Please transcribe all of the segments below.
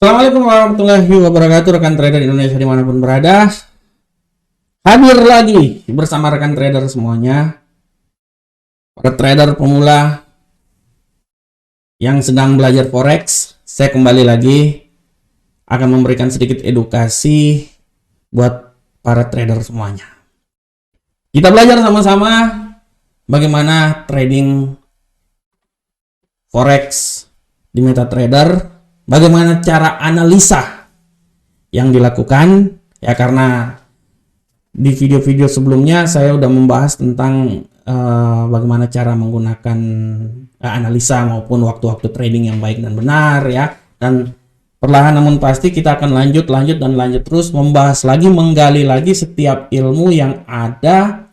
Assalamualaikum warahmatullahi wabarakatuh, rekan trader Indonesia dimanapun berada. Hadir lagi bersama rekan trader semuanya, para trader pemula yang sedang belajar forex. Saya kembali lagi akan memberikan sedikit edukasi buat para trader semuanya. Kita belajar sama-sama bagaimana trading forex di MetaTrader, bagaimana cara analisa yang dilakukan ya, karena di video-video sebelumnya saya udah membahas tentang bagaimana cara menggunakan analisa maupun waktu-waktu trading yang baik dan benar ya. Dan perlahan namun pasti kita akan lanjut terus membahas lagi, menggali lagi setiap ilmu yang ada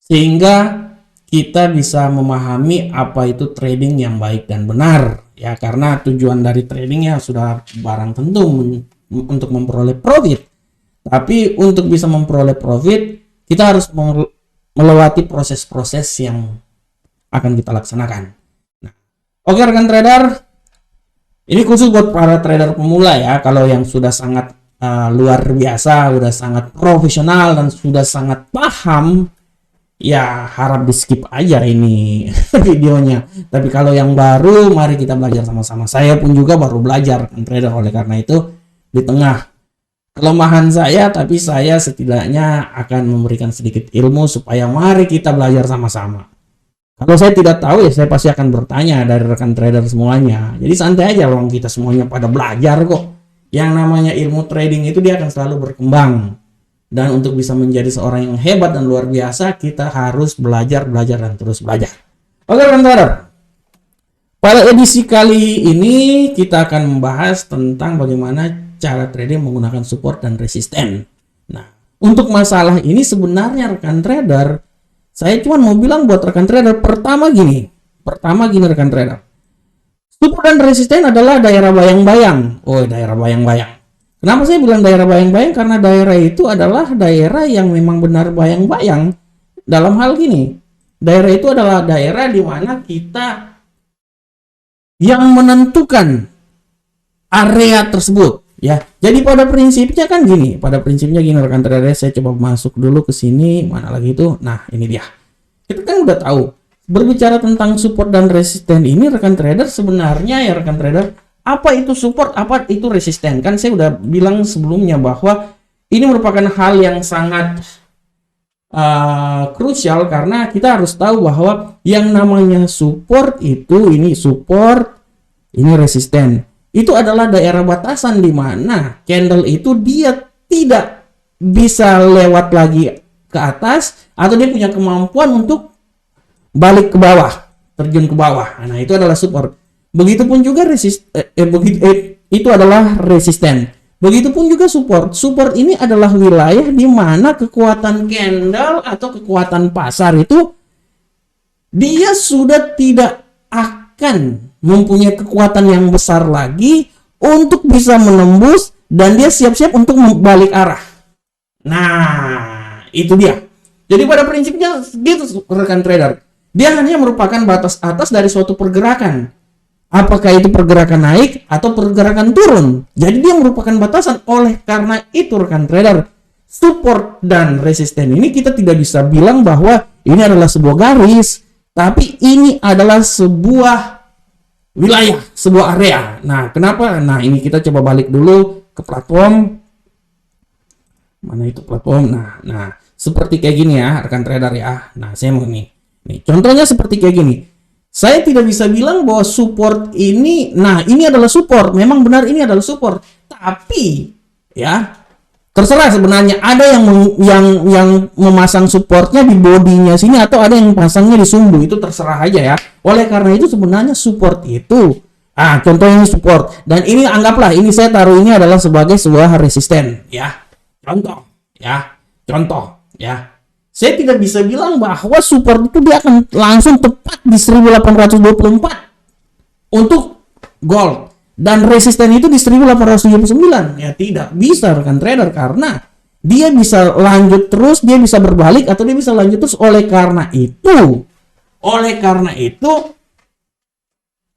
sehingga kita bisa memahami apa itu trading yang baik dan benar ya, karena tujuan dari tradingnya sudah barang tentu untuk memperoleh profit. Tapi untuk bisa memperoleh profit kita harus melewati proses-proses yang akan kita laksanakan. Nah, oke rekan trader, ini khusus buat para trader pemula ya. Kalau yang sudah sangat luar biasa, sudah sangat profesional dan sudah sangat paham, ya harap di skip aja ini videonya. Tapi kalau yang baru, mari kita belajar sama-sama. Saya pun juga baru belajar kan trader, oleh karena itu di tengah kelemahan saya, tapi saya setidaknya akan memberikan sedikit ilmu supaya mari kita belajar sama-sama. Kalau saya tidak tahu ya saya pasti akan bertanya dari rekan trader semuanya. Jadi santai aja, loh, kita semuanya pada belajar kok. Yang namanya ilmu trading itu dia akan selalu berkembang. Dan untuk bisa menjadi seorang yang hebat dan luar biasa, kita harus belajar dan terus belajar. Oke rekan trader, pada edisi kali ini kita akan membahas tentang bagaimana cara trading menggunakan support dan resisten. Nah, untuk masalah ini sebenarnya rekan trader, saya cuma mau bilang buat rekan trader, pertama gini rekan trader, support dan resisten adalah daerah bayang-bayang. Daerah bayang-bayang. Kenapa saya bilang daerah bayang-bayang? Karena daerah itu adalah daerah yang memang benar bayang-bayang. Dalam hal gini, daerah itu adalah daerah di mana kita yang menentukan area tersebut ya. Jadi pada prinsipnya gini rekan trader, saya coba masuk dulu ke sini, mana lagi itu. Nah, ini dia. Kita kan udah tahu berbicara tentang support dan resisten ini rekan trader, sebenarnya ya rekan trader, apa itu support, apa itu resisten? Kan saya udah bilang sebelumnya bahwa ini merupakan hal yang sangat krusial, karena kita harus tahu bahwa yang namanya support itu, ini support, ini resisten. Itu adalah daerah batasan di mana candle itu dia tidak bisa lewat lagi ke atas, atau dia punya kemampuan untuk balik ke bawah, terjun ke bawah. Nah, itu adalah support. Begitupun juga itu adalah resisten. Begitupun juga support. Support ini adalah wilayah di mana kekuatan candle atau kekuatan pasar itu dia sudah tidak akan mempunyai kekuatan yang besar lagi untuk bisa menembus, dan dia siap-siap untuk membalik arah. Nah, itu dia. Jadi pada prinsipnya gitu rekan trader. Dia hanya merupakan batas atas dari suatu pergerakan. Apakah itu pergerakan naik atau pergerakan turun. Jadi dia merupakan batasan. Oleh karena itu rekan trader, support dan resisten ini kita tidak bisa bilang bahwa ini adalah sebuah garis, tapi ini adalah sebuah wilayah, sebuah area. Nah, kenapa? Nah, ini kita coba balik dulu ke platform. Mana itu platform? Nah, seperti kayak gini ya rekan trader ya. Nah, saya mau nih contohnya seperti kayak gini. Saya tidak bisa bilang bahwa support ini, nah ini adalah support, memang benar ini adalah support. Tapi ya terserah sebenarnya, ada yang memasang supportnya di bodinya sini, atau ada yang pasangnya di sumbu, itu terserah aja ya. Oleh karena itu sebenarnya support itu, contohnya support, dan ini anggaplah ini saya taruh ini adalah sebagai sebuah resisten ya. Contoh ya. Saya tidak bisa bilang bahwa support itu dia akan langsung tepat di 1824 untuk gold, dan resisten itu di 1879. Ya tidak bisa rekan trader, karena dia bisa lanjut terus, dia bisa berbalik, atau dia bisa lanjut terus. Oleh karena itu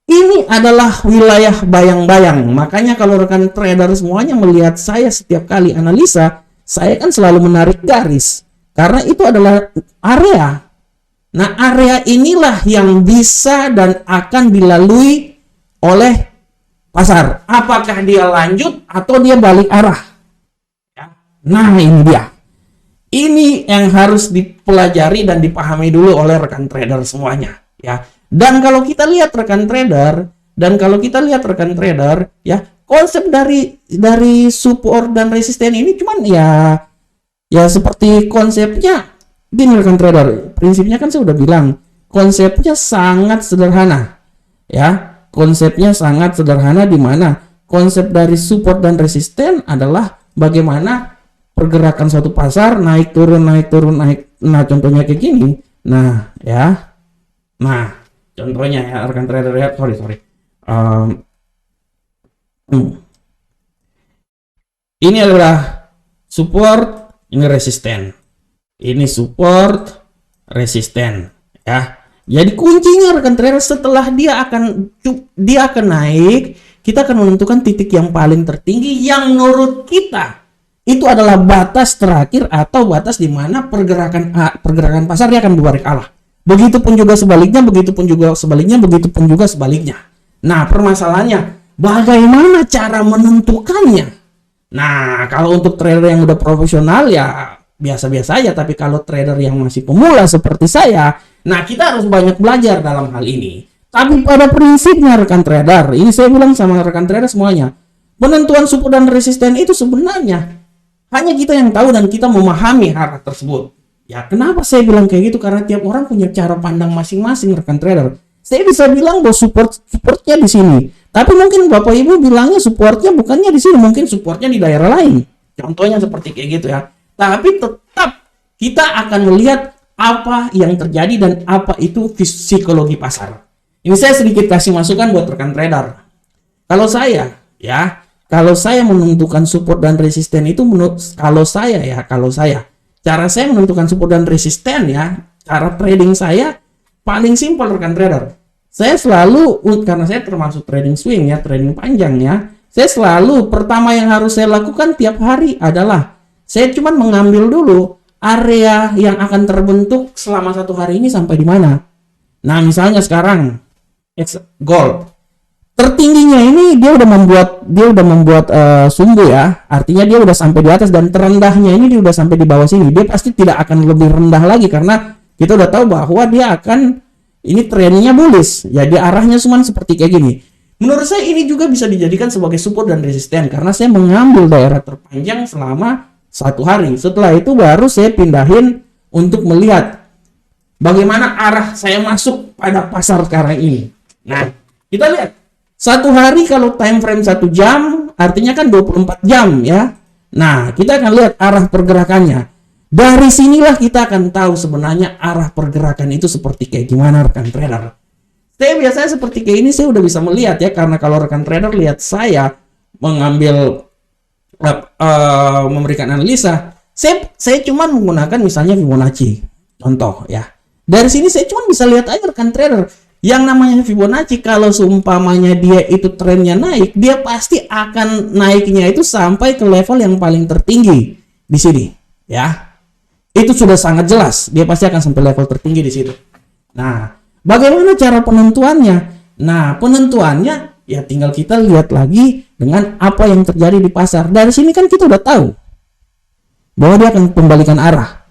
Ini adalah wilayah bayang-bayang. Makanya kalau rekan trader semuanya melihat saya setiap kali analisa, saya kan selalu menarik garis. Karena itu adalah area. Nah, area inilah yang bisa dan akan dilalui oleh pasar. Apakah dia lanjut atau dia balik arah? Nah, ini dia. Ini yang harus dipelajari dan dipahami dulu oleh rekan trader semuanya, ya. Dan kalau kita lihat rekan trader, ya, konsep dari support dan resisten ini cuman ya seperti konsepnya gini rekan trader. Prinsipnya kan saya udah bilang, konsepnya sangat sederhana. Ya, konsepnya sangat sederhana di mana konsep dari support dan resisten adalah bagaimana pergerakan suatu pasar naik turun. Nah, contohnya kayak gini. Nah, ya. Nah, contohnya ya rekan trader ya, sorry. Ini adalah support, ini resisten. Ini support, resisten, ya. Jadi kuncinya rekan trader setelah dia akan naik, kita akan menentukan titik yang paling tertinggi yang menurut kita itu adalah batas terakhir atau batas di mana pergerakan pasar dia akan berbalik arah. Begitupun juga sebaliknya. Nah, permasalahannya bagaimana cara menentukannya? Nah, kalau untuk trader yang udah profesional ya biasa-biasa aja, tapi kalau trader yang masih pemula seperti saya, nah kita harus banyak belajar dalam hal ini. Tapi pada prinsipnya rekan trader, ini saya bilang sama rekan trader semuanya, penentuan support dan resisten itu sebenarnya hanya kita yang tahu dan kita memahami arah tersebut. Ya, kenapa saya bilang kayak gitu? Karena tiap orang punya cara pandang masing-masing rekan trader. Saya bisa bilang bahwa supportnya di sini, tapi mungkin Bapak Ibu bilangnya supportnya bukannya di sini, mungkin supportnya di daerah lain. Contohnya seperti kayak gitu ya. Tapi tetap kita akan melihat apa yang terjadi dan apa itu psikologi pasar. Ini saya sedikit kasih masukan buat rekan trader. Kalau saya menentukan support dan resisten itu kalau saya cara saya menentukan support dan resisten ya, cara trading saya paling simpel rekan trader. Saya selalu, karena saya termasuk trading swing ya, trading panjang ya, saya selalu pertama yang harus saya lakukan tiap hari adalah saya cuma mengambil dulu area yang akan terbentuk selama satu hari ini sampai di mana. Nah, misalnya sekarang gold tertingginya ini dia udah membuat sumbu ya, artinya dia udah sampai di atas, dan terendahnya ini dia udah sampai di bawah sini. Dia pasti tidak akan lebih rendah lagi karena kita udah tahu bahwa dia akan, ini trennya bullish. Jadi arahnya cuma seperti kayak gini. Menurut saya ini juga bisa dijadikan sebagai support dan resisten karena saya mengambil daerah terpanjang selama satu hari. Setelah itu baru saya pindahin untuk melihat bagaimana arah saya masuk pada pasar sekarang ini. Nah, kita lihat satu hari kalau time frame 1 jam, artinya kan 24 jam ya. Nah, kita akan lihat arah pergerakannya. Dari sinilah kita akan tahu sebenarnya arah pergerakan itu seperti kayak gimana rekan trader. Saya biasanya seperti kayak ini saya udah bisa melihat ya, karena kalau rekan trader lihat saya mengambil memberikan analisa, saya cuma menggunakan misalnya Fibonacci. Contoh ya. Dari sini saya cuma bisa lihat aja rekan trader. Yang namanya Fibonacci, kalau seumpamanya dia itu trennya naik, dia pasti akan naiknya itu sampai ke level yang paling tertinggi di sini, ya. Itu sudah sangat jelas, dia pasti akan sampai level tertinggi di situ. Nah, bagaimana cara penentuannya? Nah, penentuannya ya tinggal kita lihat lagi dengan apa yang terjadi di pasar. Dari sini kan kita udah tahu bahwa dia akan kembalikan arah.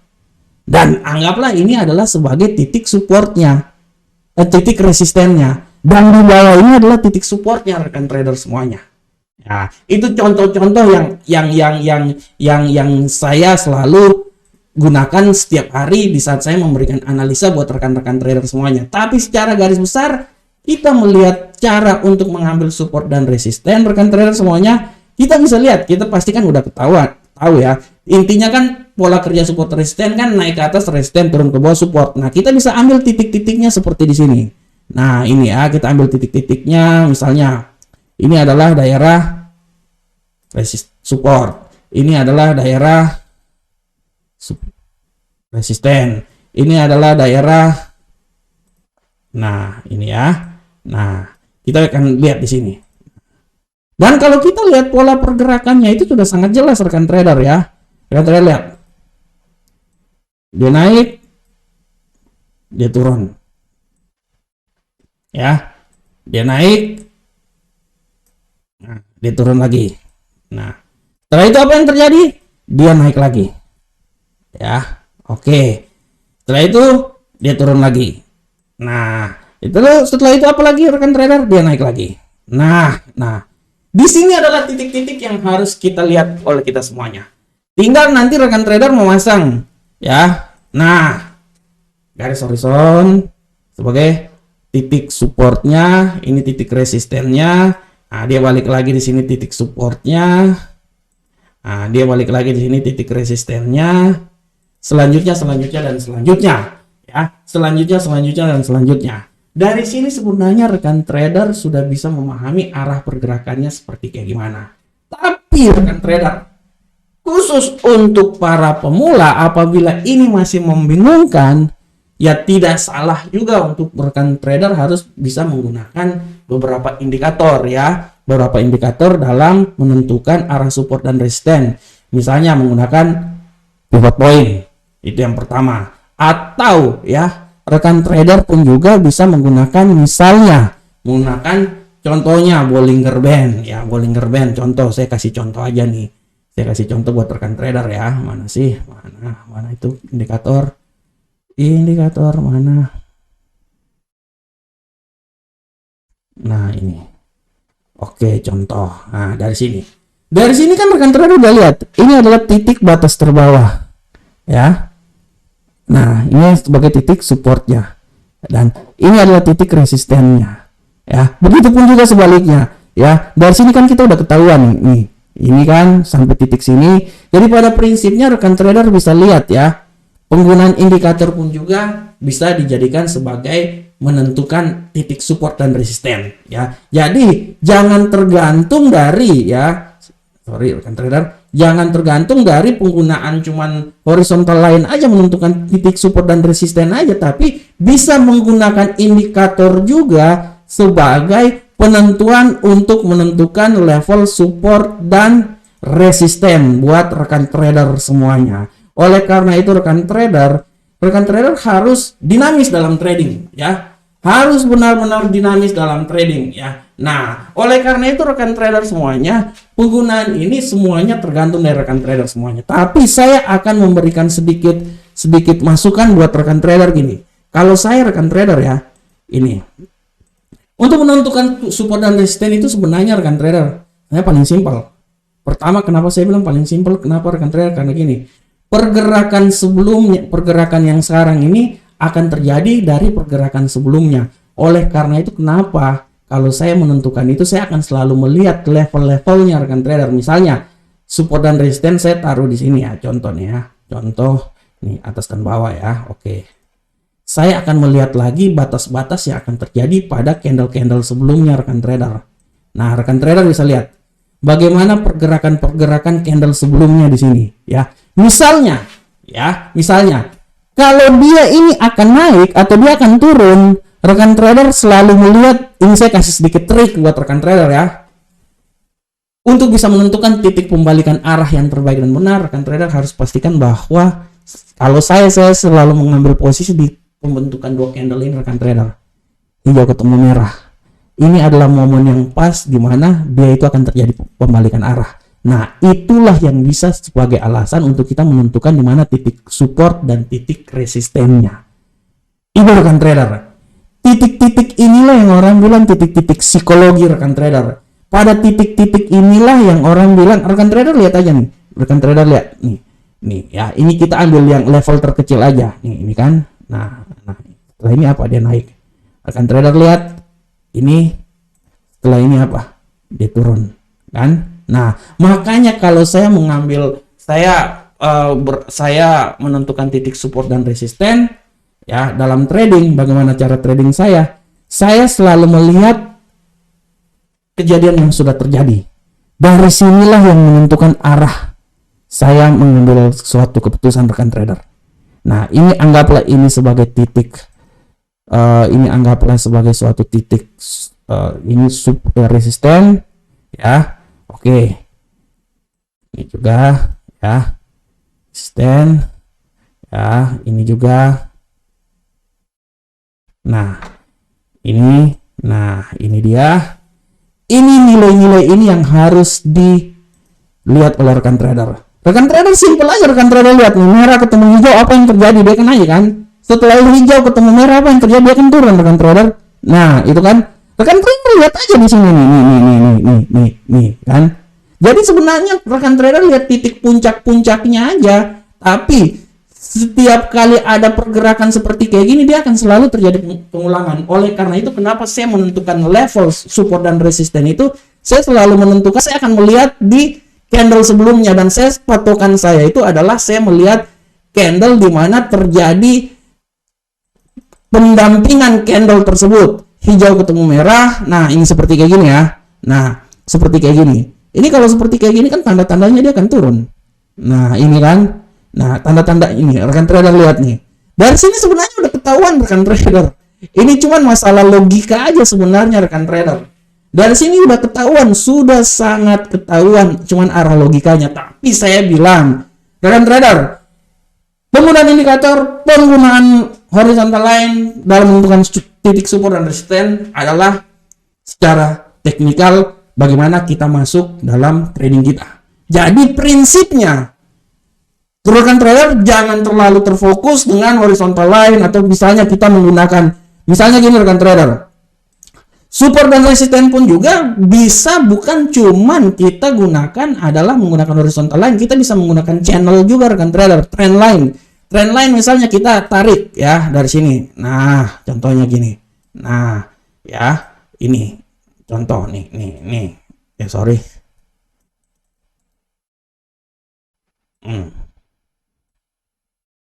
Dan anggaplah ini adalah sebagai titik supportnya, titik resistennya, dan di bawah ini adalah titik supportnya rekan trader semuanya. Ya, itu contoh-contoh yang saya selalu gunakan setiap hari di saat saya memberikan analisa buat rekan-rekan trader semuanya. Tapi secara garis besar kita melihat cara untuk mengambil support dan resisten rekan trader semuanya, kita bisa lihat, kita pastikan udah ketahuan, tahu ya. Intinya kan pola kerja support resisten kan naik ke atas resisten, turun ke bawah support. Nah, kita bisa ambil titik-titiknya seperti di sini. Nah, ini ya, kita ambil titik-titiknya, misalnya ini adalah daerah support. Ini adalah daerah resisten. Ini adalah daerah, nah, ini ya. Nah, Kita akan lihat di sini. Dan kalau kita lihat pola pergerakannya itu sudah sangat jelas rekan trader ya. Rekan trader lihat. Dia naik, dia turun. Ya. Dia naik. Nah, dia turun lagi. Nah, setelah itu apa yang terjadi? Dia naik lagi. Ya, oke. Setelah itu dia turun lagi. Nah, setelah itu apa lagi rekan trader? Dia naik lagi. Nah, di sini adalah titik-titik yang harus kita lihat oleh kita semuanya. Tinggal nanti rekan trader memasang, ya. Nah, garis horizon sebagai titik supportnya, ini titik resistennya. Nah, dia balik lagi di sini titik supportnya. Nah, dia balik lagi di sini titik resistennya. Selanjutnya dan selanjutnya. Ya, selanjutnya dan selanjutnya. Dari sini sebenarnya rekan trader sudah bisa memahami arah pergerakannya seperti kayak gimana. Tapi rekan trader, khusus untuk para pemula, apabila ini masih membingungkan, ya tidak salah juga untuk rekan trader harus bisa menggunakan beberapa indikator ya. Beberapa indikator dalam menentukan arah support dan resisten. Misalnya menggunakan pivot point. Itu yang pertama. Atau ya, rekan trader pun juga bisa menggunakan misalnya menggunakan contohnya Bollinger Band ya. Bollinger Band contoh, saya kasih contoh aja nih. Saya kasih contoh buat rekan trader ya. Mana sih? Mana itu indikator? Indikator mana? Nah, ini. Oke, contoh. Nah, dari sini. Dari sini kan rekan trader udah lihat, ini adalah titik batas terbawah. Ya. Nah, ini sebagai titik supportnya. Dan ini adalah titik resistennya. Ya, begitupun juga sebaliknya. Ya, dari sini kan kita udah ketahuan nih. Ini kan sampai titik sini. Jadi pada prinsipnya rekan trader bisa lihat ya. Penggunaan indikator pun juga bisa dijadikan sebagai menentukan titik support dan resisten ya. Jadi jangan tergantung dari ya. Sorry rekan trader, jangan tergantung dari penggunaan cuman horizontal line aja menentukan titik support dan resisten aja, tapi bisa menggunakan indikator juga sebagai penentuan untuk menentukan level support dan resisten buat rekan trader semuanya. Oleh karena itu rekan trader harus dinamis dalam trading ya. Harus benar-benar dinamis dalam trading ya. Nah, oleh karena itu rekan trader semuanya, penggunaan ini semuanya tergantung dari rekan trader semuanya. Tapi saya akan memberikan sedikit masukan buat rekan trader gini. Kalau saya rekan trader ya, ini. Untuk menentukan support dan resisten itu sebenarnya rekan trader, saya paling simpel. Pertama, kenapa saya bilang paling simpel? Kenapa rekan trader? Karena gini. Pergerakan sebelumnya, pergerakan yang sekarang ini akan terjadi dari pergerakan sebelumnya. Oleh karena itu kenapa kalau saya menentukan itu saya akan selalu melihat level-levelnya rekan trader. Misalnya support dan resisten saya taruh di sini ya, contohnya ya. Contoh nih atas dan bawah ya. Oke. Saya akan melihat lagi batas-batas yang akan terjadi pada candle-candle sebelumnya rekan trader. Nah, rekan trader bisa lihat bagaimana pergerakan candle sebelumnya di sini ya. Misalnya kalau dia ini akan naik atau dia akan turun, rekan trader selalu melihat, ini saya kasih sedikit trik buat rekan trader ya. Untuk bisa menentukan titik pembalikan arah yang terbaik dan benar, rekan trader harus pastikan bahwa kalau saya selalu mengambil posisi di pembentukan dua candle ini rekan trader. Hijau ketemu merah. Ini adalah momen yang pas di mana dia itu akan terjadi pembalikan arah. Nah, itulah yang bisa sebagai alasan untuk kita menentukan di mana titik support dan titik resistennya. Itu rekan trader. Titik-titik inilah yang orang bilang titik-titik psikologi rekan trader. Pada titik-titik inilah yang orang bilang, rekan trader lihat aja nih. Rekan trader lihat nih ya, ini kita ambil yang level terkecil aja. Nih, ini kan. Nah, setelah ini apa? Dia naik. Rekan trader lihat ini, setelah ini apa? Dia turun, kan? Nah, makanya kalau saya mengambil saya menentukan titik support dan resisten ya dalam trading, bagaimana cara trading saya selalu melihat kejadian yang sudah terjadi. Dari sinilah yang menentukan arah saya mengambil suatu keputusan rekan trader. Nah, ini anggaplah ini sebagai titik ini anggaplah sebagai suatu titik ini resisten ya. Oke, ini juga ya resisten ya, ini juga. Nah ini dia. Ini nilai-nilai ini yang harus dilihat oleh rekan trader. Rekan trader simple aja, rekan trader lihat nih, merah ketemu hijau, apa yang terjadi? Dia kan naik kan. Setelah hijau ketemu merah, apa yang terjadi? Dia kan turun, rekan trader. Nah, itu kan. Rekan trader lihat aja di sini nih kan. Jadi sebenarnya rekan trader lihat titik puncak-puncaknya aja, tapi setiap kali ada pergerakan seperti kayak gini, dia akan selalu terjadi pengulangan. Oleh karena itu, kenapa saya menentukan level support dan resisten itu, saya selalu menentukan, saya akan melihat di candle sebelumnya, dan patokan saya itu adalah saya melihat candle di mana terjadi pendampingan candle tersebut. Hijau ketemu merah, nah ini seperti kayak gini ya. Nah, seperti kayak gini. Ini kalau seperti kayak gini kan tanda-tandanya dia akan turun. Nah, ini kan. Nah, tanda-tanda ini rekan trader lihat nih. Dari sini sebenarnya udah ketahuan rekan trader. Ini cuman masalah logika aja sebenarnya rekan trader. Dari sini udah ketahuan, sudah sangat ketahuan, cuman arah logikanya. Tapi saya bilang, rekan trader, penggunaan indikator, penggunaan horizontal line dalam menentukan titik support dan resisten adalah secara teknikal bagaimana kita masuk dalam trading kita. Jadi prinsipnya, rekan trader jangan terlalu terfokus dengan horizontal line, atau misalnya kita menggunakan, misalnya gini rekan trader, support dan resisten pun juga bisa, bukan cuman kita gunakan adalah menggunakan horizontal line, kita bisa menggunakan channel juga rekan trader, trend line misalnya kita tarik ya dari sini. Nah, contohnya gini. Nah, ya, ini contoh nih. Ya, sorry.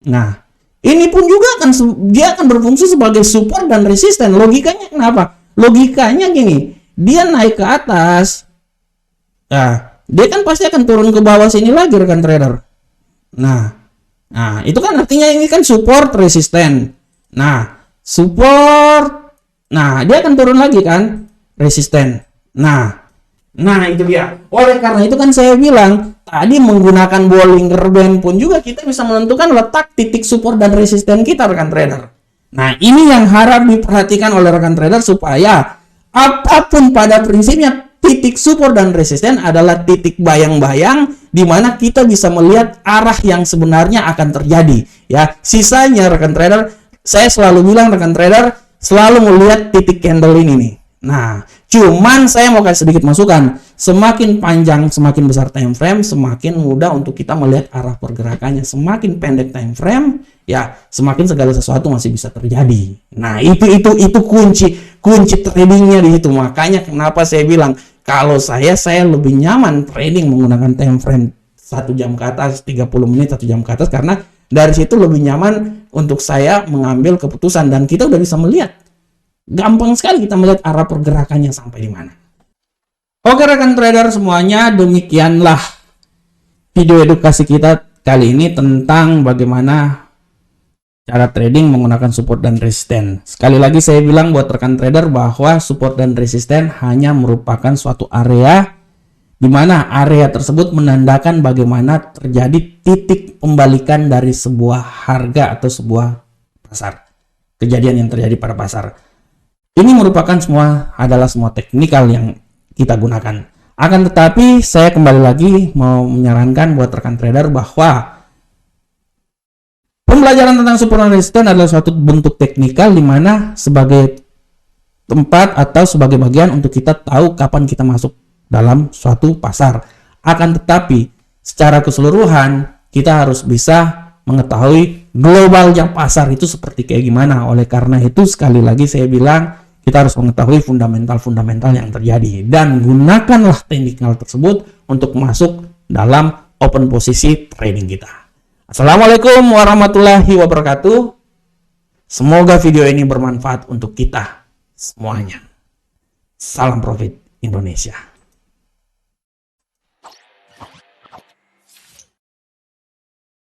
Nah, ini pun juga dia akan berfungsi sebagai support dan resisten. Logikanya kenapa? Logikanya gini, dia naik ke atas, nah, dia kan pasti akan turun ke bawah sini lagi rekan trader. Nah, itu kan artinya ini kan support resisten. Nah, support, nah dia akan turun lagi kan, resisten. Nah itu dia. Oleh karena itu kan saya bilang tadi, menggunakan Bollinger Band pun juga kita bisa menentukan letak titik support dan resisten kita rekan trader. Nah, ini yang harap diperhatikan oleh rekan trader, supaya apapun pada prinsipnya titik support dan resisten adalah titik bayang-bayang di mana kita bisa melihat arah yang sebenarnya akan terjadi ya. Sisanya rekan trader, saya selalu bilang rekan trader selalu melihat titik candle ini nih. Nah, cuman saya mau kasih sedikit masukan, semakin panjang, semakin besar time frame, semakin mudah untuk kita melihat arah pergerakannya. Semakin pendek time frame, ya semakin segala sesuatu masih bisa terjadi. Nah, itu kunci tradingnya di situ. Makanya kenapa saya bilang, kalau saya lebih nyaman trading menggunakan time frame 1 jam ke atas, 30 menit, 1 jam ke atas, karena dari situ lebih nyaman untuk saya mengambil keputusan, dan kita udah bisa melihat. Gampang sekali kita melihat arah pergerakannya sampai di mana. Oke rekan trader semuanya, demikianlah video edukasi kita kali ini tentang bagaimana cara trading menggunakan support dan resisten. Sekali lagi saya bilang buat rekan trader bahwa support dan resisten hanya merupakan suatu area di mana area tersebut menandakan bagaimana terjadi titik pembalikan dari sebuah harga atau sebuah pasar. Kejadian yang terjadi pada pasar. Ini merupakan adalah semua teknikal yang kita gunakan. Akan tetapi saya kembali lagi mau menyarankan buat rekan trader bahwa pembelajaran tentang support dan resisten adalah suatu bentuk teknikal di mana sebagai tempat atau sebagai bagian untuk kita tahu kapan kita masuk dalam suatu pasar. Akan tetapi secara keseluruhan kita harus bisa mengetahui globalnya pasar itu seperti kayak gimana. Oleh karena itu sekali lagi saya bilang, kita harus mengetahui fundamental-fundamental yang terjadi, dan gunakanlah teknikal tersebut untuk masuk dalam open posisi trading kita. Assalamualaikum warahmatullahi wabarakatuh. Semoga video ini bermanfaat untuk kita semuanya. Salam profit Indonesia.